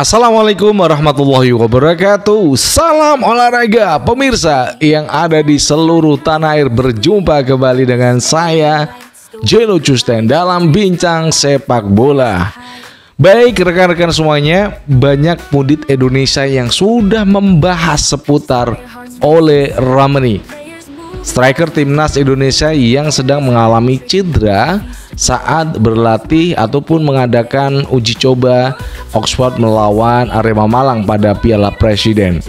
Assalamualaikum warahmatullahi wabarakatuh. Salam olahraga pemirsa yang ada di seluruh tanah air. Berjumpa kembali dengan saya Jeno Custen dalam Bincang Sepak Bola. Baik rekan-rekan semuanya, banyak pundit Indonesia yang sudah membahas seputar Ole Romani, striker timnas Indonesia yang sedang mengalami cedera saat berlatih ataupun mengadakan uji coba Oxford melawan Arema Malang pada Piala Presiden.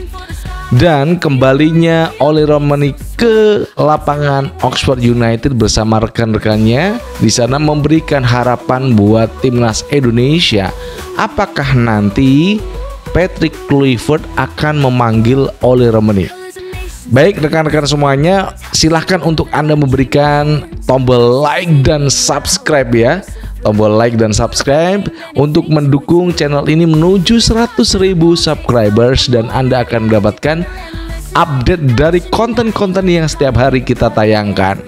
Dan kembalinya Ole Romani ke lapangan Oxford United bersama rekan-rekannya di sana memberikan harapan buat timnas Indonesia. Apakah nanti Patrick Kluivert akan memanggil Ole Romani? Baik rekan-rekan semuanya, silahkan untuk Anda memberikan tombol like dan subscribe ya. Tombol like dan subscribe untuk mendukung channel ini menuju 100.000 subscribers, dan Anda akan mendapatkan update dari konten-konten yang setiap hari kita tayangkan.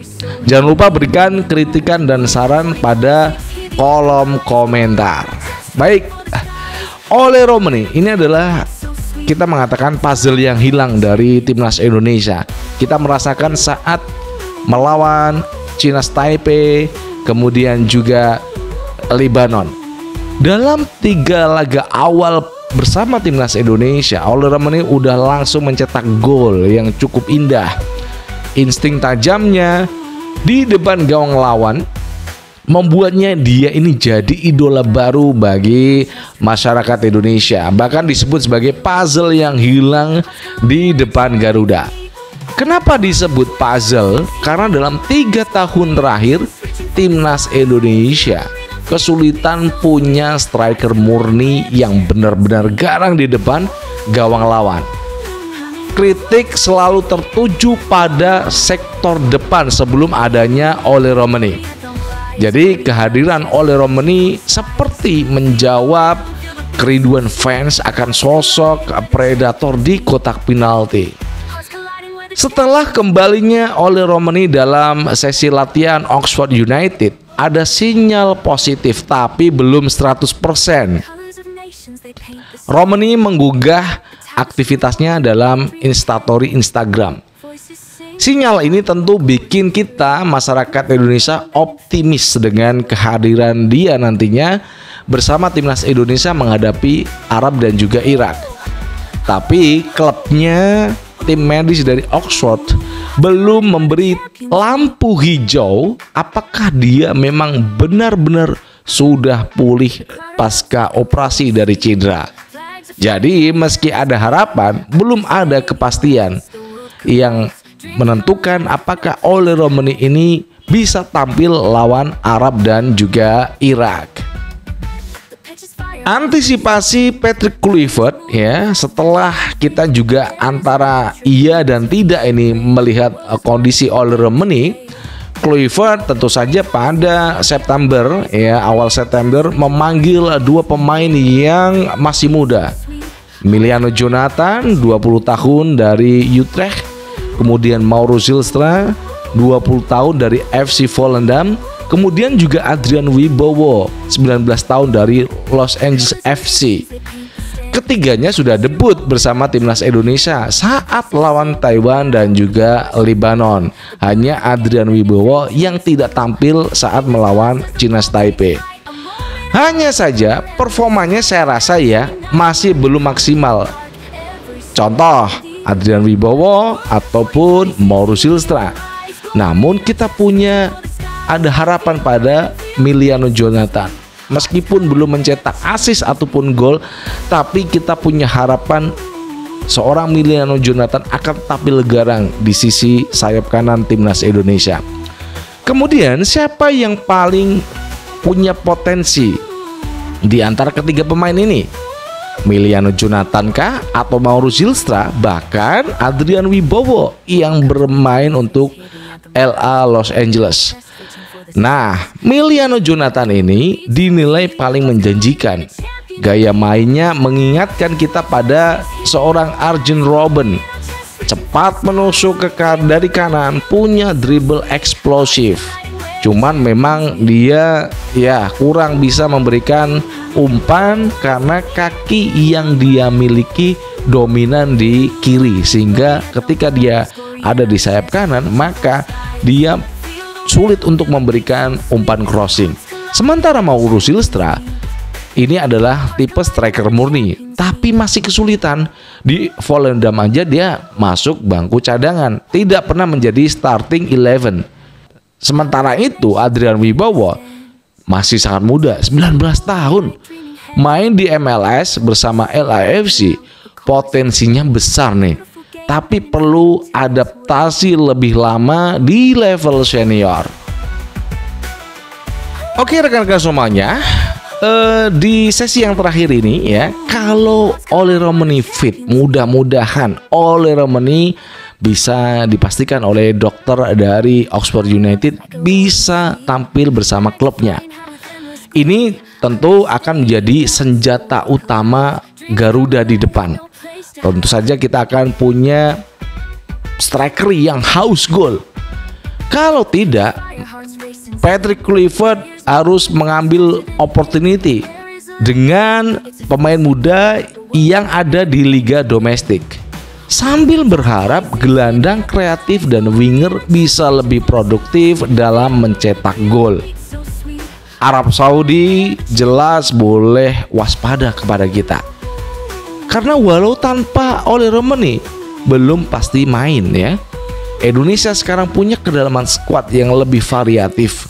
Jangan lupa berikan kritikan dan saran pada kolom komentar. Baik, Ole Romani ini adalah, kita mengatakan, puzzle yang hilang dari timnas Indonesia. Kita merasakan saat melawan China Taipei, kemudian juga Lebanon. Dalam 3 laga awal bersama timnas Indonesia, Ole Romani udah langsung mencetak gol yang cukup indah. Insting tajamnya di depan gawang lawan membuatnya dia ini jadi idola baru bagi masyarakat Indonesia. Bahkan disebut sebagai puzzle yang hilang di depan Garuda. Kenapa disebut puzzle? Karena dalam 3 tahun terakhir timnas Indonesia kesulitan punya striker murni yang benar-benar garang di depan gawang lawan. Kritik selalu tertuju pada sektor depan sebelum adanya Ole Romani. Jadi kehadiran Ole Romani seperti menjawab kerinduan fans akan sosok predator di kotak penalti. Setelah kembalinya Ole Romani dalam sesi latihan Oxford United, ada sinyal positif tapi belum 100%. Romani menggugah aktivitasnya dalam instastory Instagram. Sinyal ini tentu bikin kita masyarakat Indonesia optimis dengan kehadiran dia nantinya bersama timnas Indonesia menghadapi Arab dan juga Irak. Tapi klubnya, tim medis dari Oxford belum memberi lampu hijau apakah dia memang benar-benar sudah pulih pasca operasi dari cedera. Jadi meski ada harapan, belum ada kepastian yang menentukan apakah Ole Romani ini bisa tampil lawan Arab dan juga Irak. Antisipasi Patrick Kluivert ya, setelah kita juga antara iya dan tidak ini melihat kondisi Ole Romani. Kluivert tentu saja pada September ya, awal September memanggil 2 pemain yang masih muda. Emiliano Jonathan 20 tahun dari Utrecht, kemudian Mauro Zylstra 20 tahun dari FC Volendam, kemudian juga Adrian Wibowo 19 tahun dari Los Angeles FC. Ketiganya sudah debut bersama timnas Indonesia saat lawan Taiwan dan juga Lebanon. Hanya Adrian Wibowo yang tidak tampil saat melawan China Taipei. Hanya saja performanya saya rasa ya masih belum maksimal. Contoh Adrian Wibowo ataupun Mauro Zylstra. Namun kita ada harapan pada Emiliano Jonathan. Meskipun belum mencetak assist ataupun gol, tapi kita punya harapan seorang Emiliano Jonathan akan tampil garang di sisi sayap kanan timnas Indonesia. Kemudian siapa yang paling punya potensi di antara ketiga pemain ini? Emiliano Jonathan kah atau Mauro Zylstra, bahkan Adrian Wibowo yang bermain untuk LA Los Angeles? Nah, Emiliano Jonathan ini dinilai paling menjanjikan. Gaya mainnya mengingatkan kita pada seorang Arjen Robben. Cepat menusuk dari kanan, punya dribble eksplosif. Cuman memang dia ya kurang bisa memberikan umpan karena kaki yang dia miliki dominan di kiri, sehingga ketika dia ada di sayap kanan maka dia sulit untuk memberikan umpan crossing. Sementara Mauro Silvestre ini adalah tipe striker murni, tapi masih kesulitan. Di Volendam aja dia masuk bangku cadangan, tidak pernah menjadi starting 11. Sementara itu Adrian Wibowo masih sangat muda, 19 tahun. Main di MLS bersama LAFC, potensinya besar nih. Tapi perlu adaptasi lebih lama di level senior. Oke rekan-rekan semuanya, di sesi yang terakhir ini ya, kalau Oleh Romeni fit, mudah-mudahan Oleh Romeni bisa dipastikan oleh dokter dari Oxford United bisa tampil bersama klubnya. Ini tentu akan menjadi senjata utama Garuda di depan. Tentu saja kita akan punya striker yang haus gol. Kalau tidak, Patrick Kluivert harus mengambil opportunity dengan pemain muda yang ada di liga domestik, sambil berharap gelandang kreatif dan winger bisa lebih produktif dalam mencetak gol. Arab Saudi jelas boleh waspada kepada kita, karena walau tanpa Oleh Romeni belum pasti main ya. Indonesia sekarang punya kedalaman skuad yang lebih variatif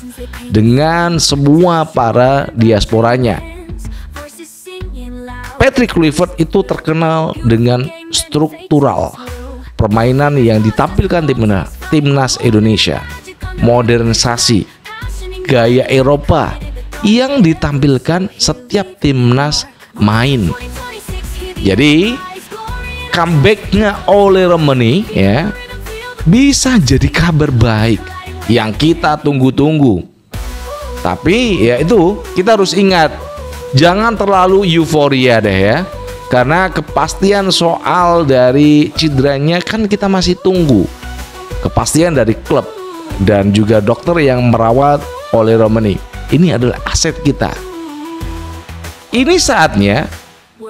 dengan semua para diasporanya. Patrick Kluivert itu terkenal dengan struktural permainan yang ditampilkan timnas Indonesia, modernisasi, gaya Eropa yang ditampilkan setiap timnas main. Jadi comebacknya Oleh Romeni ya bisa jadi kabar baik yang kita tunggu-tunggu. Tapi ya itu, kita harus ingat, jangan terlalu euforia deh ya, karena kepastian soal dari cederanya kan kita masih tunggu. Kepastian dari klub dan juga dokter yang merawat Oleh Romeni. Ini adalah aset kita. Ini saatnya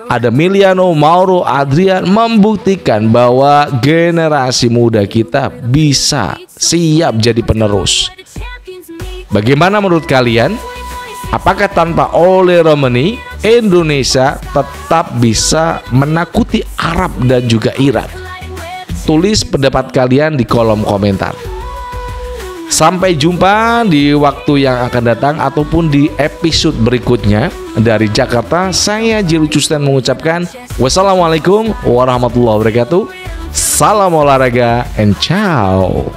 ada Emiliano, Mauro, Adrian membuktikan bahwa generasi muda kita bisa siap jadi penerus. Bagaimana menurut kalian? Apakah tanpa Oleh Romeni, Indonesia tetap bisa menakuti Arab dan juga Irak? Tulis pendapat kalian di kolom komentar. Sampai jumpa di waktu yang akan datang ataupun di episode berikutnya. Dari Jakarta, saya Jelo Custan mengucapkan wassalamualaikum warahmatullahi wabarakatuh. Salam olahraga and ciao.